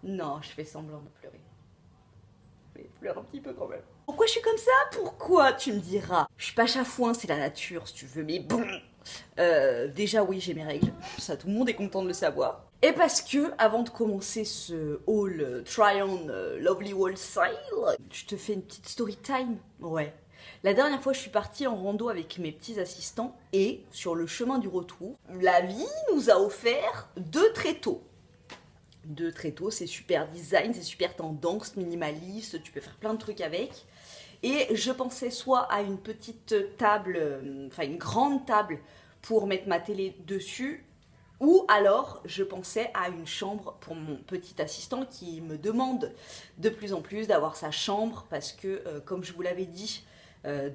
Non, je fais semblant de pleurer. Mais pleure un petit peu quand même. Pourquoi je suis comme ça? Pourquoi, tu me diras? Je suis pas chafouin, c'est la nature si tu veux, mais bon. Déjà oui, j'ai mes règles. Ça, tout le monde est content de le savoir. Et parce que, avant de commencer ce haul Try On Lovely Wall Sale, je te fais une petite story time. Ouais. La dernière fois, je suis partie en rando avec mes petits assistants et, sur le chemin du retour, la vie nous a offert 2 tréteaux. 2 tréteaux, c'est super design, c'est super tendance, minimaliste, tu peux faire plein de trucs avec. Et je pensais soit à une petite table, enfin une grande table pour mettre ma télé dessus, ou alors je pensais à une chambre pour mon petit assistant qui me demande de plus en plus d'avoir sa chambre parce que, comme je vous l'avais dit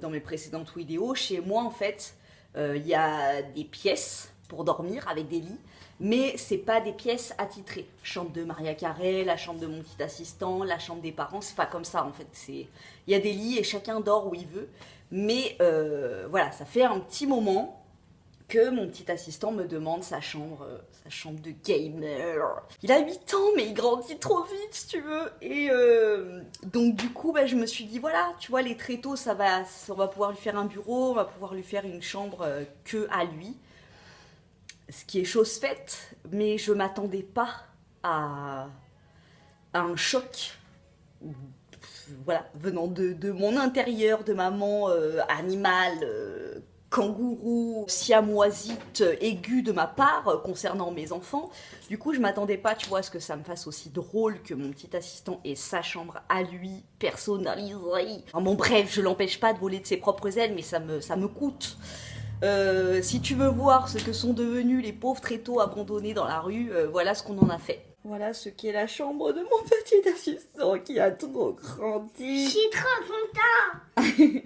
dans mes précédentes vidéos, chez moi en fait, il y a des pièces pour dormir avec des lits, mais c'est pas des pièces attitrées. Chambre de Maria Carré, la chambre de mon petit assistant, la chambre des parents, c'est pas comme ça en fait. Il y a des lits et chacun dort où il veut, mais voilà, ça fait un petit moment que mon petit assistant me demande sa chambre de gamer. Il a 8 ans, mais il grandit trop vite, si tu veux. Et donc du coup, bah, je me suis dit, voilà, tu vois, les tréteaux, on va pouvoir lui faire un bureau, on va pouvoir lui faire une chambre que à lui. Ce qui est chose faite, mais je m'attendais pas à un choc. Voilà, venant de mon intérieur, de maman animale, kangourou, siamoisite, aiguë de ma part concernant mes enfants. Du coup, je m'attendais pas, tu vois, à ce que ça me fasse aussi drôle que mon petit assistant ait sa chambre à lui, personnalisée. Enfin, bon, bref, je l'empêche pas de voler de ses propres ailes, mais ça me coûte. Si tu veux voir ce que sont devenus les pauvres tréteaux abandonnés dans la rue, voilà ce qu'on en a fait. Voilà ce qu'est la chambre de mon petit assistant qui a trop grandi. Je suis trop content.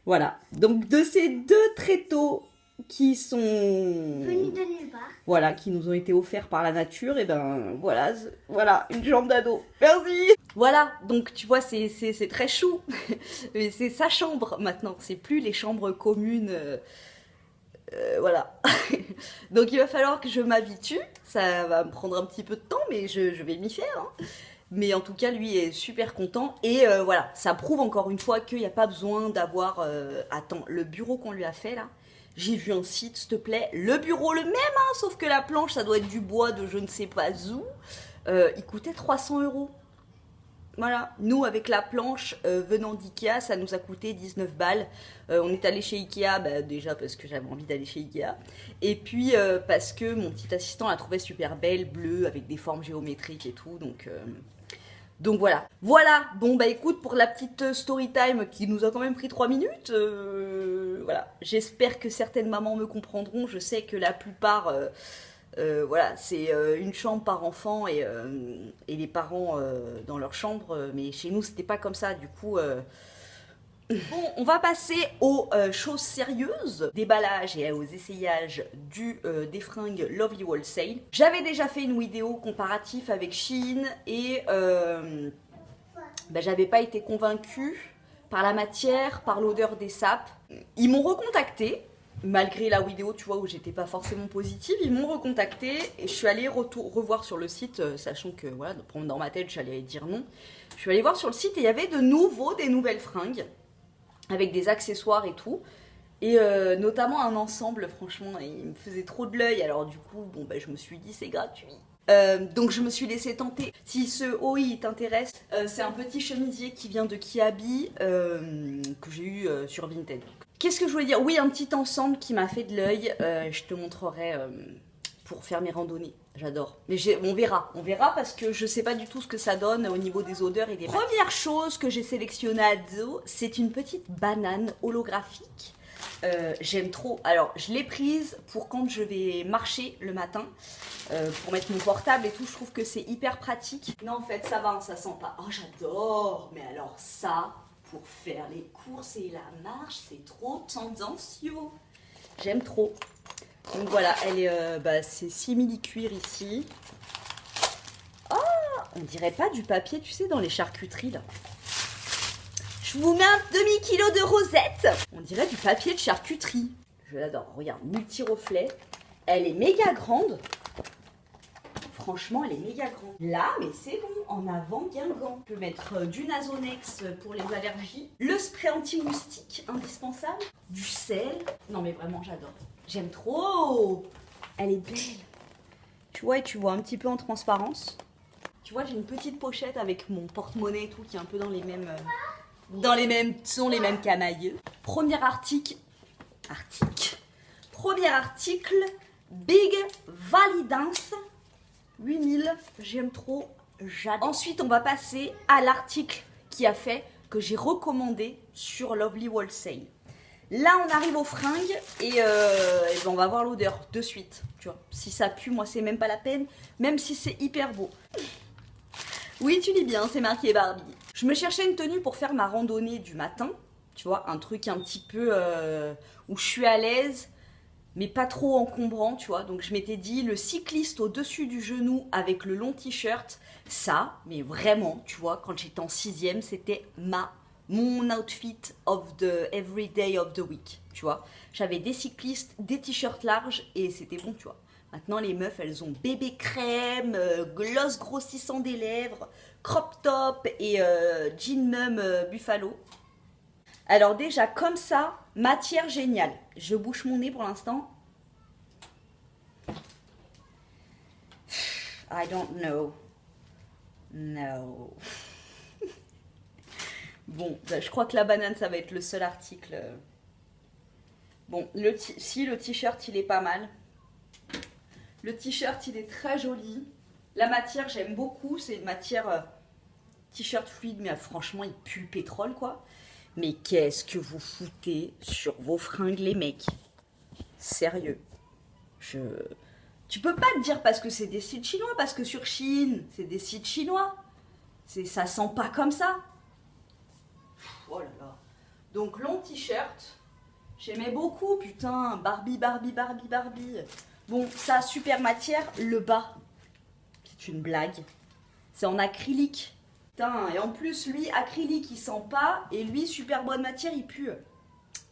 Voilà, donc de ces 2 tréteaux qui sont Venus de nulle part. Voilà, qui nous ont été offerts par la nature, et ben voilà, une chambre d'ado. Merci. Voilà, donc tu vois, c'est très chou. Mais c'est sa chambre maintenant, c'est plus les chambres communes. Voilà. Donc il va falloir que je m'habitue. Ça va me prendre un petit peu de temps, mais je vais m'y faire. Hein. Mais en tout cas, lui est super content. Et voilà, ça prouve encore une fois qu'il n'y a pas besoin d'avoir... Attends, le bureau qu'on lui a fait là, j'ai vu un site, s'il te plaît. Le bureau, le même, hein, sauf que la planche, ça doit être du bois de je ne sais pas où. Il coûtait 300 €. Voilà, nous avec la planche venant d'Ikea, ça nous a coûté 19 balles. On est allé chez Ikea, bah, déjà parce que j'avais envie d'aller chez Ikea. Et puis parce que mon petit assistant la trouvait super belle, bleue, avec des formes géométriques et tout. Donc voilà. Voilà, bon bah écoute, pour la petite story time qui nous a quand même pris 3 minutes, voilà. J'espère que certaines mamans me comprendront. Je sais que la plupart... voilà, c'est une chambre par enfant et les parents dans leur chambre, mais chez nous c'était pas comme ça, du coup... Bon, on va passer aux choses sérieuses, déballage et aux essayages des fringues Lovely Wall Sale. J'avais déjà fait une vidéo comparatif avec Shein et bah, j'avais pas été convaincue par la matière, par l'odeur des sapes. Ils m'ont recontacté. Malgré la vidéo, tu vois, où j'étais pas forcément positive, ils m'ont recontacté et je suis allée revoir sur le site, sachant que, voilà, dans ma tête, j'allais dire non. Je suis allée voir sur le site et il y avait de nouveau des nouvelles fringues, avec des accessoires et tout. Et notamment un ensemble, franchement, il me faisait trop de l'œil, alors du coup, bon, bah, je me suis dit, c'est gratuit. Donc je me suis laissée tenter. Si ce OI t'intéresse, c'est un petit chemisier qui vient de Kiabi, que j'ai eu sur Vinted. Qu'est-ce que je voulais dire? Oui, un petit ensemble qui m'a fait de l'œil. Je te montrerai pour faire mes randonnées. J'adore. Mais on verra parce que je sais pas du tout ce que ça donne au niveau des odeurs et des marques. Première chose que j'ai sélectionnée à Zo, c'est une petite banane holographique. J'aime trop. Alors, je l'ai prise pour quand je vais marcher le matin, pour mettre mon portable et tout. Je trouve que c'est hyper pratique. Non, en fait, ça va, hein, ça sent pas. Oh, j'adore. Mais alors ça... Pour faire les courses et la marche, c'est trop tendancieux. J'aime trop. Donc voilà, elle est, c'est simili-cuir ici. Oh, on dirait pas du papier, tu sais, dans les charcuteries là. Je vous mets un demi-kilo de rosette. On dirait du papier de charcuterie. Je l'adore. Regarde, multi-reflet. Elle est méga grande. Franchement, elle est méga grande. Là, mais c'est bon. en avant Guingamp. Je peux mettre du Nasonex pour les allergies. Le spray anti-moustique indispensable. Du sel. Non mais vraiment j'adore. J'aime trop. Elle est belle. Tu vois, et tu vois un petit peu en transparence. Tu vois, j'ai une petite pochette avec mon porte-monnaie et tout qui est un peu dans les mêmes... sont les mêmes camailleux. Premier article. Premier article. Big Validance. 8000. J'aime trop. J'adore. Ensuite, on va passer à l'article qui a fait que j'ai recommandé sur Lovely Wholesale. Là, on arrive aux fringues et ben, on va voir l'odeur de suite. Tu vois, si ça pue, moi, c'est même pas la peine, même si c'est hyper beau. Oui, tu lis bien, c'est marqué Barbie. Je me cherchais une tenue pour faire ma randonnée du matin. Tu vois, un truc un petit peu où je suis à l'aise, mais pas trop encombrant, tu vois. Donc, je m'étais dit, le cycliste au-dessus du genou avec le long t-shirt, ça, mais vraiment, tu vois, quand j'étais en 6e, c'était mon outfit of the every day of the week, tu vois. J'avais des cyclistes, des t-shirts larges et c'était bon, tu vois. Maintenant, les meufs, elles ont bébé crème, gloss grossissant des lèvres, crop top et jean mum buffalo. Alors déjà, comme ça, matière géniale. Je bouche mon nez pour l'instant. I don't know. No. Bon, bah, je crois que la banane, ça va être le seul article. Bon, si le t-shirt, il est pas mal. Le t-shirt, il est très joli. La matière, j'aime beaucoup. C'est une matière t-shirt fluide, mais franchement, il pue le pétrole, quoi. Mais qu'est-ce que vous foutez sur vos fringues, les mecs? Sérieux. Tu peux pas te dire parce que c'est des sites chinois, parce que sur Chine, c'est des sites chinois. Ça sent pas comme ça. Oh là là. Donc, long t-shirt. J'aimais beaucoup, putain. Barbie, Barbie, Barbie, Barbie. Bon, ça, super matière. Le bas, c'est une blague. C'est en acrylique. Putain, et en plus, lui, acrylique, il sent pas. Et lui, super bonne matière, il pue.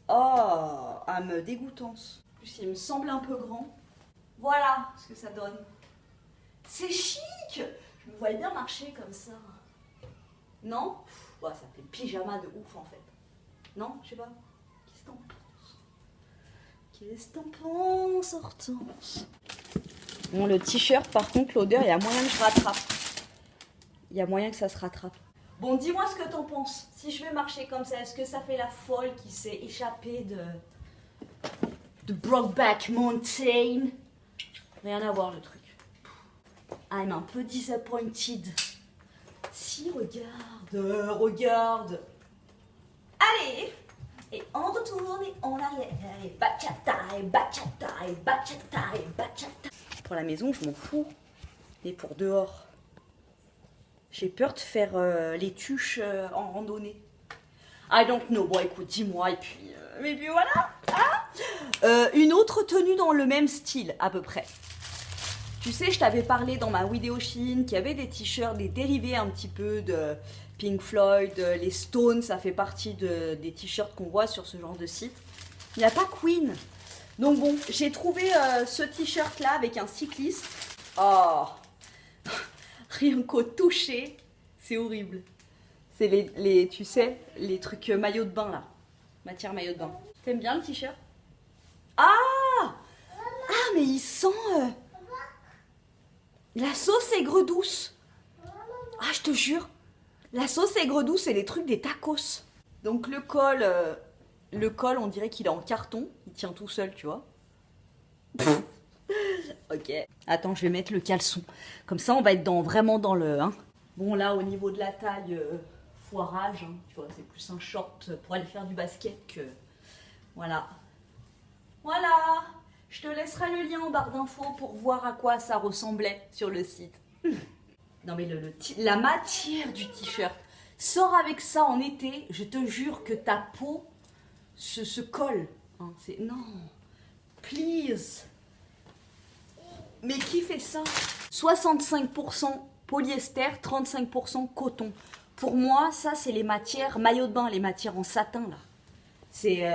Oh, me dégoûtance. En plus, il me semble un peu grand. Voilà ce que ça donne. C'est chic. Je me vois bien marcher comme ça. Non? Ouais, ça fait pyjama de ouf, en fait. Non? Je sais pas. Qu'est-ce que t'en penses? Qu'est-ce que t'en penses, Hortense? Bon, le t-shirt, par contre, l'odeur, il y a moyen que je rattrape. Il y a moyen que ça se rattrape. Bon, dis-moi ce que t'en penses. Si je vais marcher comme ça, est-ce que ça fait la folle qui s'est échappée de Brokeback Mountain? Rien à voir, le truc. I'm un peu disappointed. Si, regarde. Allez! Et on retourne et on arrière. Et bachata, et bachata, et bachata, et bachata. Pour la maison, je m'en fous. Mais pour dehors, j'ai peur de faire les tuches en randonnée. I don't know. Bon, écoute, dis-moi. Et puis voilà. Hein, une autre tenue dans le même style, à peu près. Tu sais, je t'avais parlé dans ma vidéo Chine qu'il y avait des t-shirts, des dérivés un petit peu de Pink Floyd, les Stones, ça fait partie des t-shirts qu'on voit sur ce genre de site. Il n'y a pas Queen. Donc bon, j'ai trouvé ce t-shirt là avec un cycliste. Oh, rien qu'au toucher, c'est horrible. C'est tu sais, les trucs maillot de bain là. Matière maillot de bain. T'aimes bien le t-shirt? Ah, mais il sent la sauce aigre douce. Ah, je te jure. La sauce aigre douce, c'est les trucs des tacos. Donc le col, on dirait qu'il est en carton. Il tient tout seul, tu vois. Ok. Attends, je vais mettre le caleçon. Comme ça, on va être vraiment dans le... Hein. Bon, là, au niveau de la taille, foirage. Hein, tu vois, c'est plus un short pour aller faire du basket que... Voilà. Voilà. Je te laisserai le lien en barre d'infos pour voir à quoi ça ressemblait sur le site. Non mais la matière du t-shirt. Sors avec ça en été, je te jure que ta peau se colle. Hein, non. Please. Mais qui fait ça? 65% polyester, 35% coton. Pour moi, ça c'est les matières maillot de bain, les matières en satin là. C'est...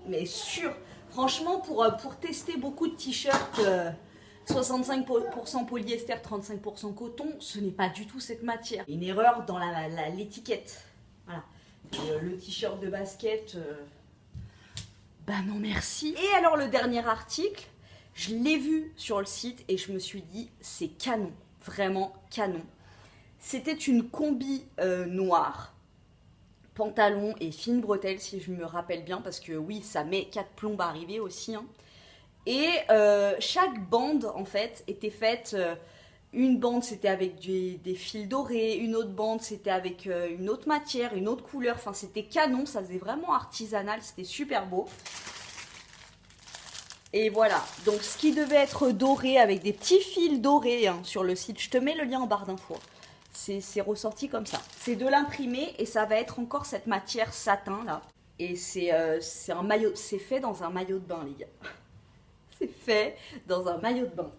mais sûr. Franchement, pour tester beaucoup de t-shirts 65% polyester, 35% coton, ce n'est pas du tout cette matière. Une erreur dans l'étiquette. Voilà. Et, le t-shirt de basket, bah non merci. Et alors le dernier article, je l'ai vu sur le site et je me suis dit, c'est canon, vraiment canon. C'était une combi noire, pantalon et fine bretelle si je me rappelle bien, parce que oui, ça met 4 plombs à arriver aussi. Hein. Et chaque bande en fait était faite, une bande c'était avec des fils dorés, une autre bande c'était avec une autre matière, une autre couleur, enfin c'était canon, ça faisait vraiment artisanal, c'était super beau. Et voilà, donc ce qui devait être doré avec des petits fils dorés hein, sur le site, je te mets le lien en barre d'infos. C'est ressorti comme ça. C'est de l'imprimé et ça va être encore cette matière satin là. Et c'est fait dans un maillot de bain les gars. C'est fait dans un maillot de bain.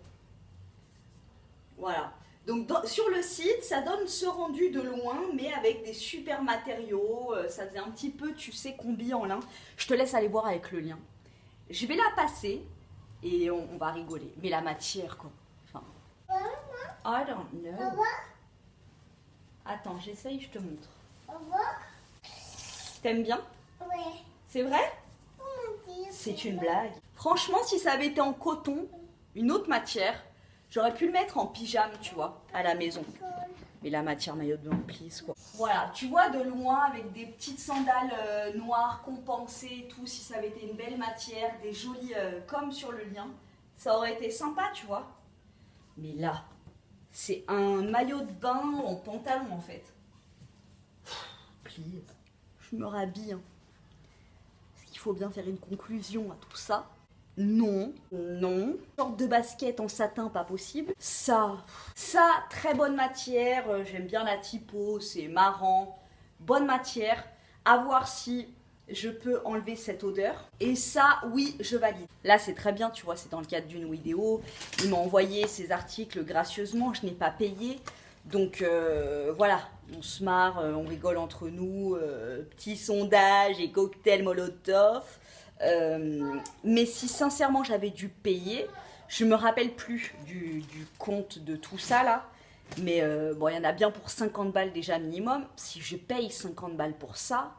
Voilà. Donc sur le site, ça donne ce rendu de loin, mais avec des super matériaux. Ça faisait un petit peu, tu sais, combi en lin. Je te laisse aller voir avec le lien. Je vais la passer et on va rigoler. Mais la matière, quoi. Enfin, I don't know. Attends, j'essaye, je te montre. T'aimes bien? Oui. C'est vrai? C'est une blague. Franchement, si ça avait été en coton, une autre matière, j'aurais pu le mettre en pyjama, tu vois, à la maison. Mais la matière maillot de bain, please, quoi. Voilà, tu vois de loin, avec des petites sandales noires compensées et tout, si ça avait été une belle matière, des jolies, comme sur le lien, ça aurait été sympa, tu vois. Mais là, c'est un maillot de bain en pantalon, en fait. Please, je me rhabille, hein. Il faut bien faire une conclusion à tout ça. Non, non. Sorte de basket en satin, pas possible. Ça, très bonne matière. J'aime bien la typo, c'est marrant. Bonne matière. À voir si je peux enlever cette odeur. Et ça, oui, je valide. Là, c'est très bien, tu vois, c'est dans le cadre d'une vidéo. Il m'a envoyé ces articles gracieusement, je n'ai pas payé. Donc voilà, on se marre, on rigole entre nous, petit sondage et cocktail molotov. Mais si sincèrement j'avais dû payer, je me rappelle plus du compte de tout ça là. Mais bon, il y en a bien pour 50 balles déjà minimum. Si je paye 50 balles pour ça,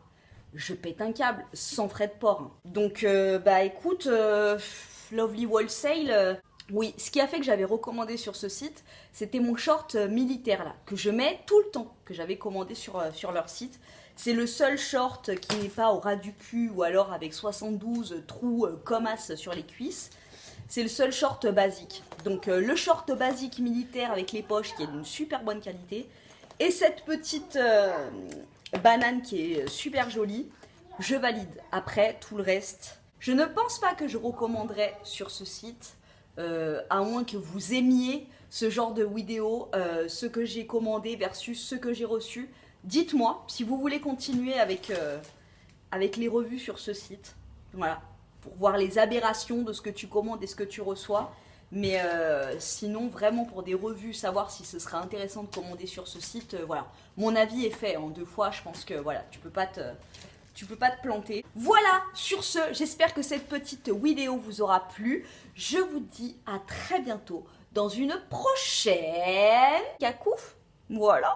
je pète un câble, sans frais de port. Hein. Donc bah écoute, Lovely Wholesale... Oui, ce qui a fait que j'avais recommandé sur ce site, c'était mon short militaire là, que je mets tout le temps, que j'avais commandé sur leur site. C'est le seul short qui n'est pas au ras du cul ou alors avec 72 trous comme as sur les cuisses. C'est le seul short basique. Donc le short basique militaire avec les poches qui est d'une super bonne qualité. Et cette petite banane qui est super jolie, je valide. Après, tout le reste, je ne pense pas que je recommanderais sur ce site. À moins que vous aimiez ce genre de vidéo, ce que j'ai commandé versus ce que j'ai reçu. Dites-moi si vous voulez continuer avec les revues sur ce site. Voilà, pour voir les aberrations de ce que tu commandes et ce que tu reçois. Mais sinon, vraiment pour des revues, savoir si ce serait intéressant de commander sur ce site, voilà. Mon avis est fait en 2 fois, je pense que voilà, tu peux pas te planter. Voilà, sur ce, j'espère que cette petite vidéo vous aura plu. Je vous dis à très bientôt dans une prochaine cacouf. Voilà.